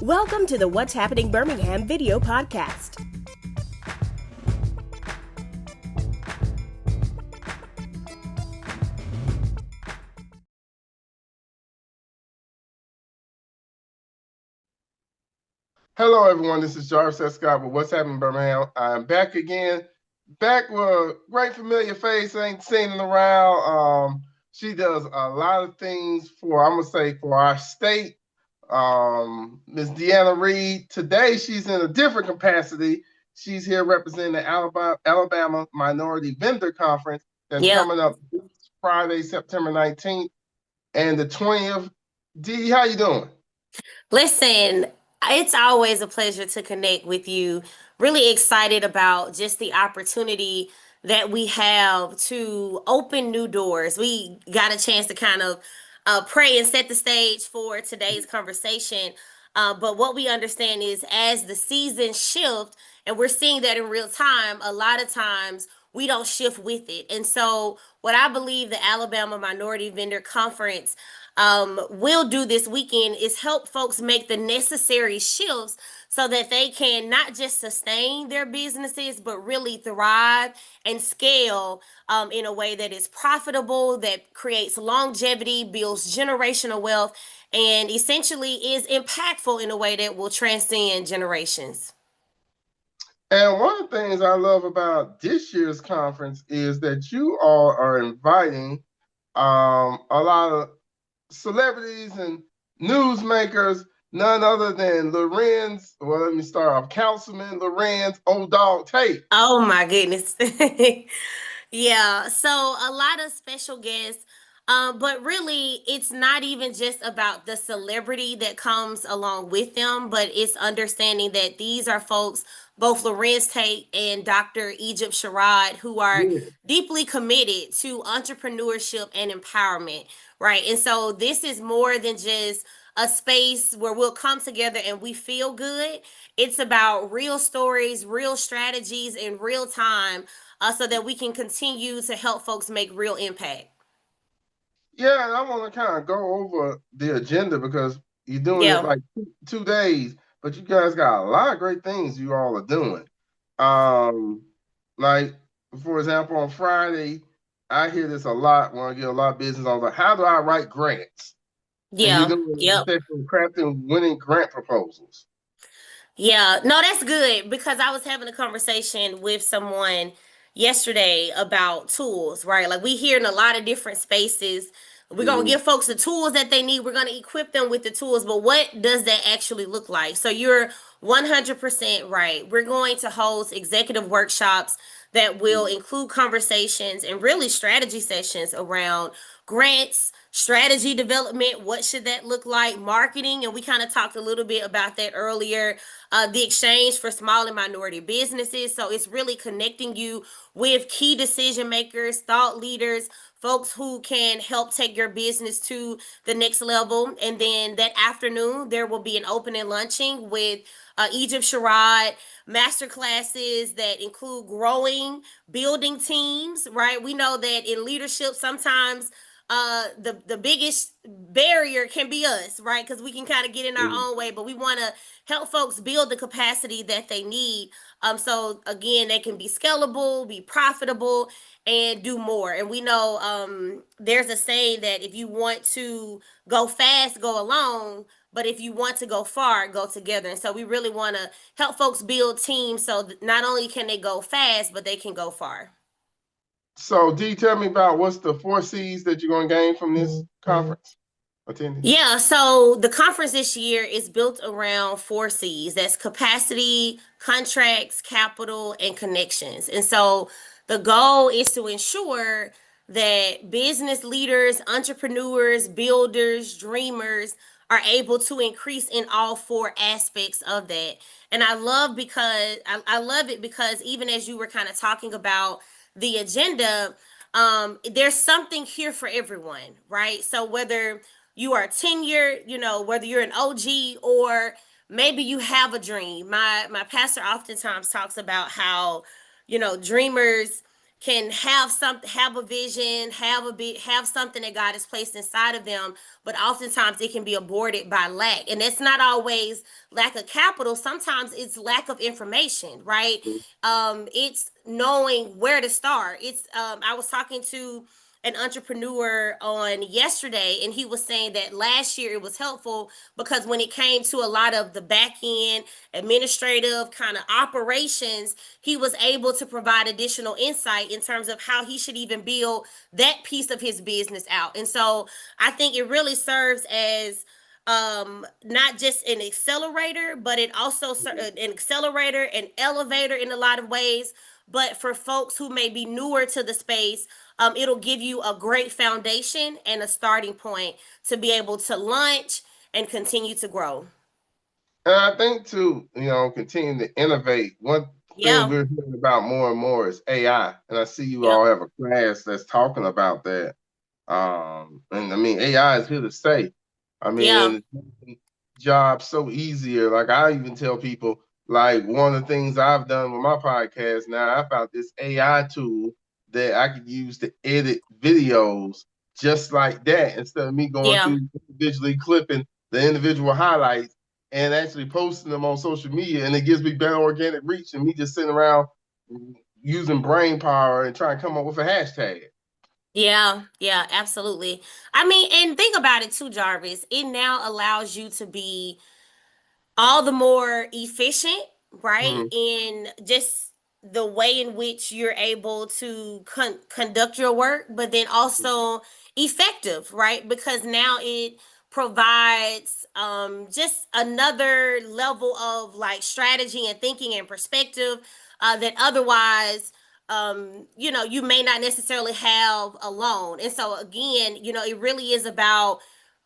Welcome to the What's Happening Birmingham video podcast. Hello, everyone. This is Jarvis S. Scott with What's Happening Birmingham. I'm back again. Back with a great familiar face. I ain't seen it around. She does a lot of things for our state. Ms. Deanna Reed. Today, she's in a different capacity. She's here representing the Alabama Minority Vendor Conference that's coming up this Friday, September 19th and the 20th. Dee, how you doing? Listen, it's always a pleasure to connect with you. Really excited about just the opportunity that we have to open new doors. We got a chance to kind of pray and set the stage for today's conversation. But what we understand is as the seasons shift, and we're seeing that in real time, a lot of times we don't shift with it. And so what I believe the Alabama Minority Vendor Conference will do this weekend is help folks make the necessary shifts so that they can not just sustain their businesses, but really thrive and scale in a way that is profitable, that creates longevity, builds generational wealth, and essentially is impactful in a way that will transcend generations. And one of the things I love about this year's conference is that you all are inviting a lot of celebrities and newsmakers, none other than Larenz. Well, let me start off. Councilman Larenz, old dog Tate. Oh my goodness. Yeah, so a lot of special guests. But really, it's not even just about the celebrity that comes along with them, but it's understanding that these are folks, both Larenz Tate and Dr. Egypt Sherrod, who are deeply committed to entrepreneurship and empowerment, right? And so this is more than just a space where we'll come together and we feel good. It's about real stories, real strategies in real time, so that we can continue to help folks make real impact. Yeah, and I want to kind of go over the agenda because you're doing it like 2 days, but you guys got a lot of great things you all are doing. Like, for example, on Friday, I hear this a lot when I get a lot of business. I was like, how do I write grants? Yeah. And you're doing crafting winning grant proposals. Yeah, no, that's good because I was having a conversation with someone yesterday about tools, right? Like we hear in a lot of different spaces, we're going to give folks the tools that they need. We're going to equip them with the tools, but what does that actually look like? So you're 100% right. We're going to host executive workshops that will include conversations and really strategy sessions around grants, strategy development, what should that look like, marketing, and we kind of talked a little bit about that earlier, the exchange for small and minority businesses. So it's really connecting you with key decision makers, thought leaders, folks who can help take your business to the next level. And then that afternoon, there will be an opening luncheon with Egypt Sherrod, master classes that include growing, building teams, right? We know that in leadership, sometimes the biggest barrier can be us, right? Because we can kind of get in our own way, but we want to help folks build the capacity that they need. So again, they can be scalable, be profitable, and do more. And we know there's a saying that if you want to go fast, go alone. But if you want to go far, go together. And so we really want to help folks build teams so that not only can they go fast, but they can go far. So, Dee, tell me about what's the 4 C's that you're going to gain from this conference? Yeah, so the conference this year is built around 4 C's. That's capacity, contracts, capital, and connections. And so the goal is to ensure that business leaders, entrepreneurs, builders, dreamers are able to increase in all 4 aspects of that. And I love it because even as you were kind of talking about the agenda, there's something here for everyone, right? So whether you are tenured, whether you're an OG or maybe you have a dream. My pastor oftentimes talks about how, dreamers can have a vision, have something that God has placed inside of them, but oftentimes it can be aborted by lack. And it's not always lack of capital. Sometimes it's lack of information, right? It's knowing where to start. It's I was talking to an entrepreneur on yesterday, and he was saying that last year it was helpful because when it came to a lot of the back end administrative kind of operations, he was able to provide additional insight in terms of how he should even build that piece of his business out. And so I think it really serves as not just an accelerator, but it also an accelerator, an elevator in a lot of ways. But for folks who may be newer to the space, it'll give you a great foundation and a starting point to be able to launch and continue to grow. And I think too, continue to innovate. One thing we're hearing about more and more is AI. And I see you all have a class that's talking about that. And I mean, AI is here to stay. I mean, jobs so easier. Like I even tell people, like one of the things I've done with my podcast now, I found this AI tool that I could use to edit videos just like that instead of me going through individually clipping the individual highlights and actually posting them on social media, and it gives me better organic reach than me just sitting around using brain power and trying to come up with a hashtag. Yeah, absolutely. I mean, and think about it too, Jarvis. It now allows you to be all the more efficient, right? In just the way in which you're able to conduct your work, but then also effective, right? Because now it provides just another level of like strategy and thinking and perspective that otherwise you may not necessarily have alone. And so again, it really is about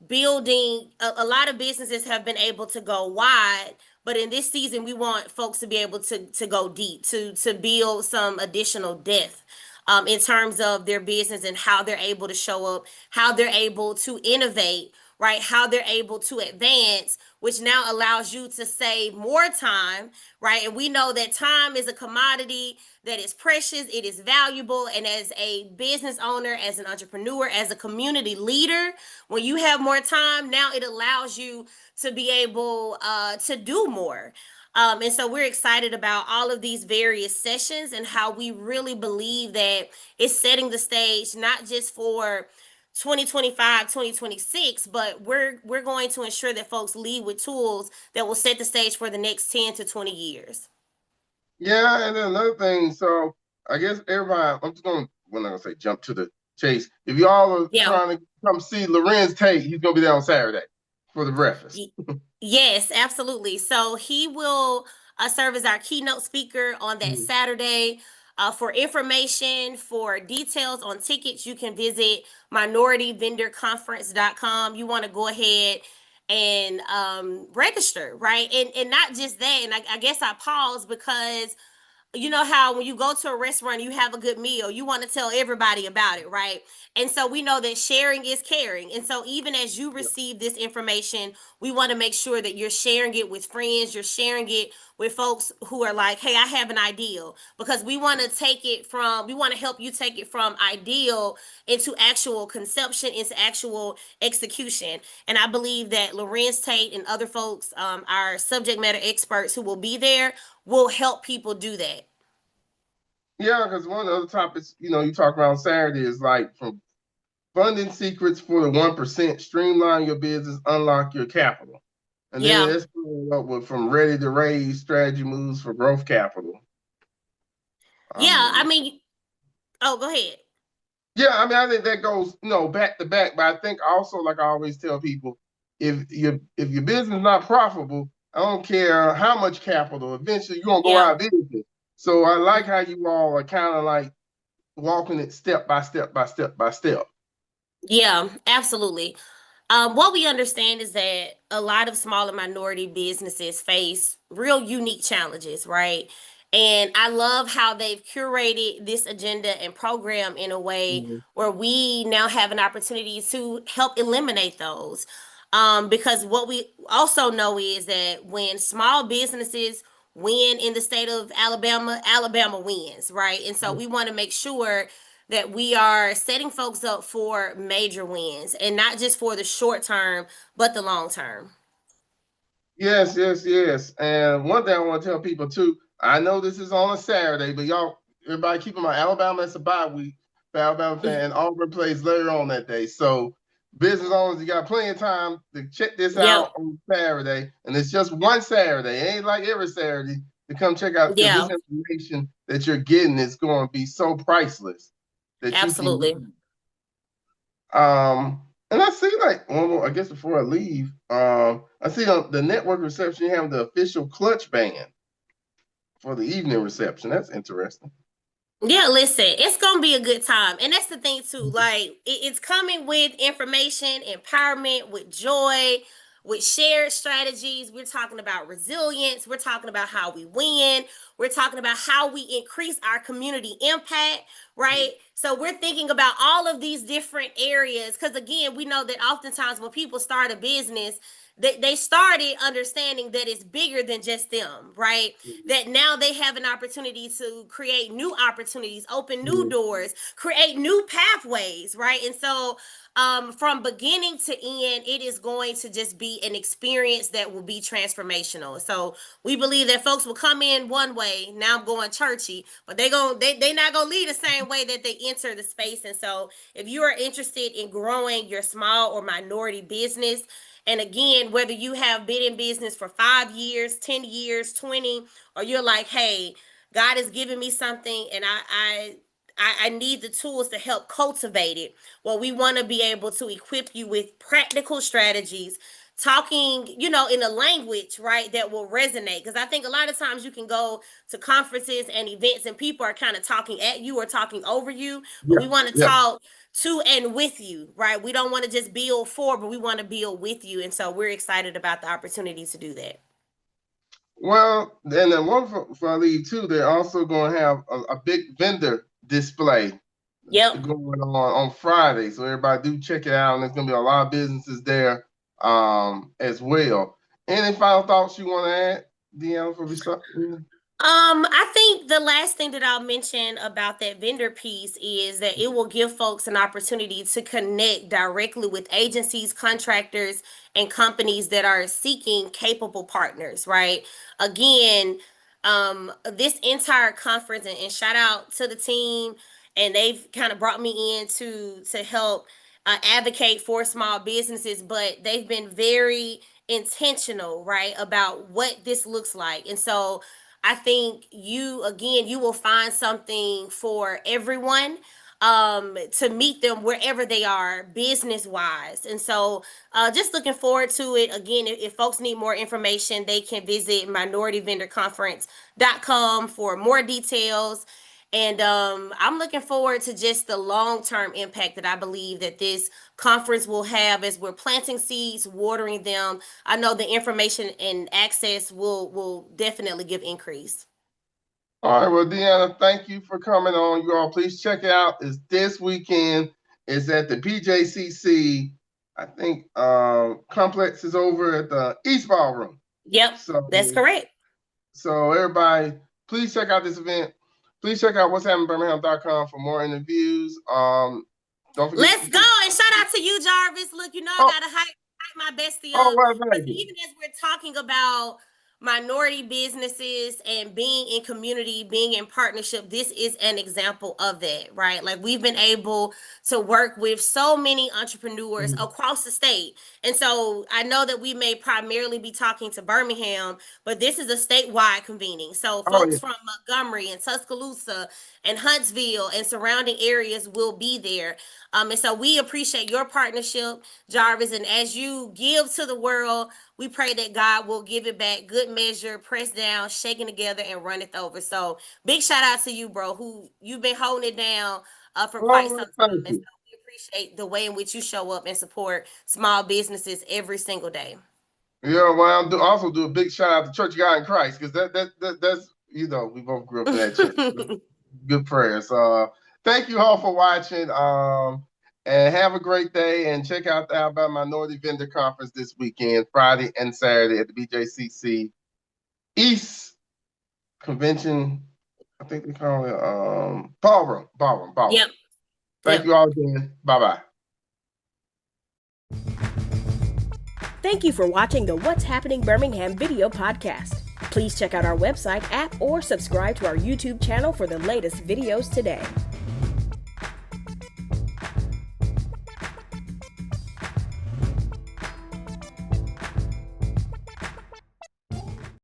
building. A lot of businesses have been able to go wide, but in this season we want folks to be able to go deep, to build some additional depth in terms of their business and how they're able to show up, how they're able to innovate, right? How they're able to advance, which now allows you to save more time, right? And we know that time is a commodity that is precious, it is valuable. And as a business owner, as an entrepreneur, as a community leader, when you have more time, now it allows you to be able to do more. And so we're excited about all of these various sessions and how we really believe that it's setting the stage, not just for 2025, 2026, but we're going to ensure that folks lead with tools that will set the stage for the next 10 to 20 years. Yeah, and then another thing, so I guess everybody, I'm just going to, we're not going to say jump to the chase. If y'all are trying to come see Larenz Tate, he's going to be there on Saturday for the breakfast. Yes, absolutely. So he will serve as our keynote speaker on that Saturday. For information, for details on tickets, you can visit minorityvendorconference.com. You want to go ahead and register, right? And not just that. And I guess I paused because you know how when you go to a restaurant, you have a good meal, you want to tell everybody about it, right? And so we know that sharing is caring. And so even as you receive this information, we want to make sure that you're sharing it with friends, you're sharing it with folks who are like, hey, I have an ideal, because we want to help you take it from ideal into actual conception, into actual execution. And I believe that Larenz Tate and other folks, our subject matter experts who will be there, will help people do that. Yeah, because one of the other topics, you talk around Saturday is like from funding secrets for the 1%, streamline your business, unlock your capital. And then it's up with from ready to raise strategy moves for growth capital. Go ahead. Yeah, I mean, I think that goes, back to back. But I think also, like I always tell people, if your business is not profitable, I don't care how much capital, eventually you're going to go out of business. So I like how you all are kind of like walking it step by step by step by step. Yeah, absolutely. What we understand is that a lot of smaller minority businesses face real unique challenges, right? And I love how they've curated this agenda and program in a way where we now have an opportunity to help eliminate those. Because what we also know is that when small businesses win in the state of Alabama, Alabama wins, right? And so we want to make sure that we are setting folks up for major wins, and not just for the short term, but the long term. Yes, yes, yes. And one thing I want to tell people too, I know this is on a Saturday, but y'all, everybody keep in mind, Alabama is a bye week for Alabama fan, and Auburn plays later on that day. So business owners, you got plenty of time to check this out on Saturday. And it's just one Saturday. It ain't like every Saturday to come check out, because this information that you're getting is going to be so priceless that absolutely. You can, and I see, like, one more, I guess before I leave, I see on the network reception, you have the official clutch band for the evening reception. That's interesting. Yeah, listen, it's gonna be a good time, and that's the thing too. Like, it's coming with information, empowerment, with joy, with shared strategies. We're talking about resilience. We're talking about how we win. We're talking about how we increase our community impact, right? So we're thinking about all of these different areas, because again, we know that oftentimes when people start a business, they started understanding that it's bigger than just them, right? That now they have an opportunity to create new opportunities, open new doors, create new pathways, right? And so from beginning to end, it is going to just be an experience that will be transformational. So we believe that folks will come in one way. Now I'm going churchy, but they not gonna leave the same way that they enter the space. And so if you are interested in growing your small or minority business, and again, whether you have been in business for 5 years, 10 years, 20, or you're like, hey, God has given me something and I need the tools to help cultivate it. Well, we want to be able to equip you with practical strategies, talking, in a language, right, that will resonate. Because I think a lot of times you can go to conferences and events and people are kind of talking at you or talking over you, but we want to talk to and with you, right? We don't want to just build for, but we want to build with you. And so we're excited about the opportunity to do that. Well, and then one for I leave too, they're also going to have a big vendor display going on Friday. So everybody do check it out. And there's going to be a lot of businesses there as well. Any final thoughts you want to add, Deanna, before we start? I think the last thing that I'll mention about that vendor piece is that it will give folks an opportunity to connect directly with agencies, contractors, and companies that are seeking capable partners, right? Again, this entire conference, and shout out to the team, and they've kind of brought me in to help advocate for small businesses, but they've been very intentional, right, about what this looks like. And so I think you will find something for everyone to meet them wherever they are business wise. And so just looking forward to it. Again, if folks need more information, they can visit minorityvendorconference.com for more details. And I'm looking forward to just the long-term impact that I believe that this conference will have as we're planting seeds, watering them. I know the information and access will definitely give increase. All right, well, Deanna, thank you for coming on. You all, please check it out. It's this weekend. It's at the BJCC. I think complex is over at the East Ballroom. Yep, so that's correct. So everybody, please check out this event. Please check out what'shappenedbirmingham.com for more interviews. Don't forget. Let's go, and shout out to you, Jarvis. Look, I gotta hype my bestie up. Even as we're talking about minority businesses and being in community, being in partnership, this is an example of that, right? Like, we've been able to work with so many entrepreneurs across the state. And so I know that we may primarily be talking to Birmingham, but this is a statewide convening. So folks from Montgomery and Tuscaloosa and Huntsville and surrounding areas will be there. And so we appreciate your partnership, Jarvis. And as you give to the world, we pray that God will give it back, good measure, pressed down, shaken together, and runneth over. So big shout out to you, bro, who you've been holding it down for quite some time. And so we appreciate the way in which you show up and support small businesses every single day. Yeah, well, I'll also do a big shout out to Church of God in Christ, because that's, we both grew up in that church. Good prayers. Thank you all for watching. And have a great day, and check out the Alabama Minority Vendor Conference this weekend, Friday and Saturday at the BJCC East convention. I think they call it ballroom. Yep. Thank you all again. Bye-bye. Thank you for watching the What's Happening Birmingham video podcast. Please check out our website or subscribe to our YouTube channel for the latest videos today.